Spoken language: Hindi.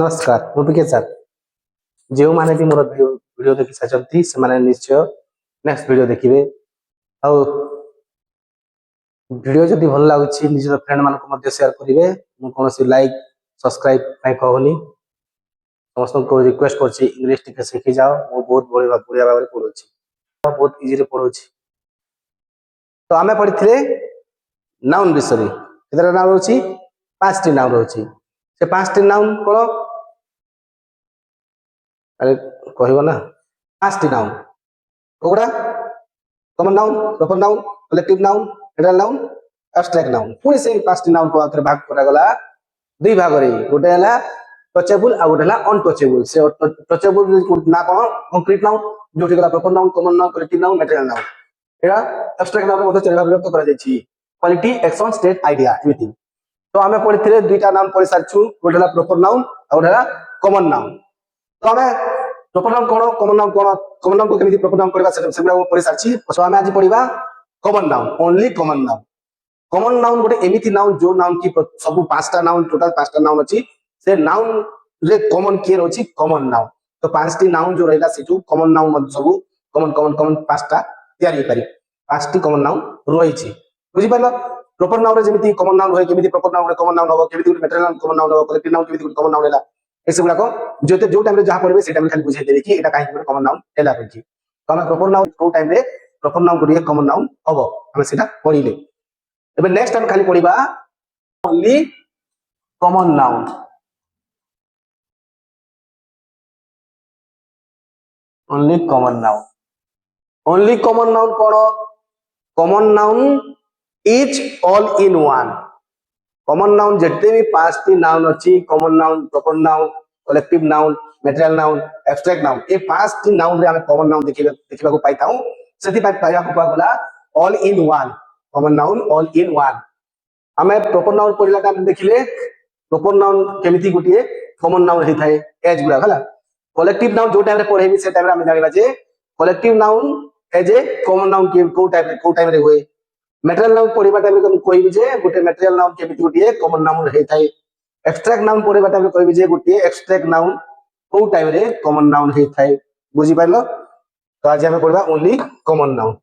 नमस्कार ମୁଁ ବିକେ ସାର୍ ଯେଉଁମାନେ ବି ମୋର ଭିଡ଼ିଓ ଦେଖି ସାରିଛନ୍ତି ସେମାନେ ନିଶ୍ଚୟ ନେକ୍ସଟ ଭିଡ଼ିଓ ଦେଖିବେ। ଆଉ ଭିଡ଼ିଓ ଯଦି ଭଲ ଲାଗୁଛି ନିଜର ଫ୍ରେଣ୍ଡ ମାନଙ୍କୁ ମଧ୍ୟ ସେୟାର କରିବେ। ମୁଁ କୌଣସି ଲାଇକ୍ ସବସ୍କ୍ରାଇବ ପାଇଁ କହୁନି, ସମସ୍ତଙ୍କୁ ରିକ୍ୱେଷ୍ଟ କରୁଛି ଇଂଲିଶ ଟିକେ ଶିଖି ଯାଅ। ମୁଁ ବହୁତ ବଢ଼ିଆ ଭାବରେ ପଢ଼ୁଛି, ବହୁତ ଇଜିରେ ପଢ଼ୁଛି। ତ ଆମେ ପଢ଼ିଥିଲେ ନାଉନ ବିଷୟରେ। କେତେଟା ନାଉନ ରହୁଛି? 5ଟି ନାଉନ ରହୁଛି। ସେ 5ଟି ନାଉନ କ'ଣ? अरे कहब ना 5टी नाउन कोगुड़ा common noun, proper noun, collective noun, federal noun, abstract noun. पुणी से 5टी नाउन को आउथरे भाग करा गला दुई भाग रे। गोटे हला टचेबल आ गोटे हला अनटचेबल। से टचेबल ना कोन कंक्रीट नाउन, जोठी गला proper noun, common noun, collective noun, material noun. एरा एब्स्ट्रैक्ट नाउन मध्ये चार भाग व्यक्त करा जायछि। क्वालिटी, एक्शन, स्टेट, आइडिया एमिति। तो आमे पढिथिले दुईटा नाउन पढि सारछु। गोटे हला प्रॉपर नाउन आ गोटे हला कॉमन नाउन। तो हमें प्रॉपर नाउन कोन, कॉमन नाउन कोन, कॉमन नाउन को केमिति प्रॉपर नाउन करबा से गुडा पढि सारछि। सो हमें आज पढिबा common noun, only common noun. Common noun गोटे एमिति नाउन जो नाउन की सब 5टा नाउन, टोटल 5टा नाउन अछि। से नाउन रे कॉमन के रहछि कॉमन नाउन। तो 5टी नाउन जो रहला सेटू कॉमन नाउन मत सब कॉमन कॉमन कॉमन 5टा तयारी करी। 5टी कॉमन नाउन रहिछि, बुझि पालो। प्रॉपर नाउन रे जेमिति कॉमन नाउन रहे, केमिति प्रॉपर नाउन रे कॉमन नाउन हो, केमिति मटेरियल नाउन कॉमन नाउन हो, कलेक्टिव नाउन केमिति कॉमन नाउन हैला। ऐसे गुडा को जो टाइम रे जहां पढ़बे से टाइम रे खाली बुझाई देबे कि एटा काहे कॉमन नाउन हैला पछि। तो हम प्रॉपर नाउन को टाइम रे प्रॉपर नाउन को कॉमन नाउन हबो, हम सेटा पढिले। एबे नेक्स्ट हम खाली पढिबा only common noun. Only common noun, only common noun कोन? Common noun is all in one. Common noun जते भी 5टी नाउन अछि, common noun, proper noun, collective noun, material noun, abstract noun, ए 5टी नाउन रे हम कॉमन नाउन देखिबा को पाइताऊ। सेति पाइबा को पागला all in one. Common noun all in one. हमें प्रॉपर नाउन पढिला टाइम देखिले प्रॉपर नाउन केमिति गोटिए कॉमन नाउन हे थाए एज गुडा हला। कलेक्टिव नाउन जो टाइम रे पढेबी से टाइम रे हम जानिबा जे collective noun as a common noun के को टाइम रे होए। मटेरियल नाउन पढिबा टाइम रे कहबी जे गोटे मटेरियल नाउन केमिति गोटिए कॉमन नाउन हे थाए। एब्स्ट्रैक्ट नाउन पढिबा टाइम रे कहबी जे गोटिए एब्स्ट्रैक्ट नाउन को टाइम रे कॉमन नाउन हे थाए, बुझि पाइलो। तो आज हम पढिबा ओनली कॉमन नाउन।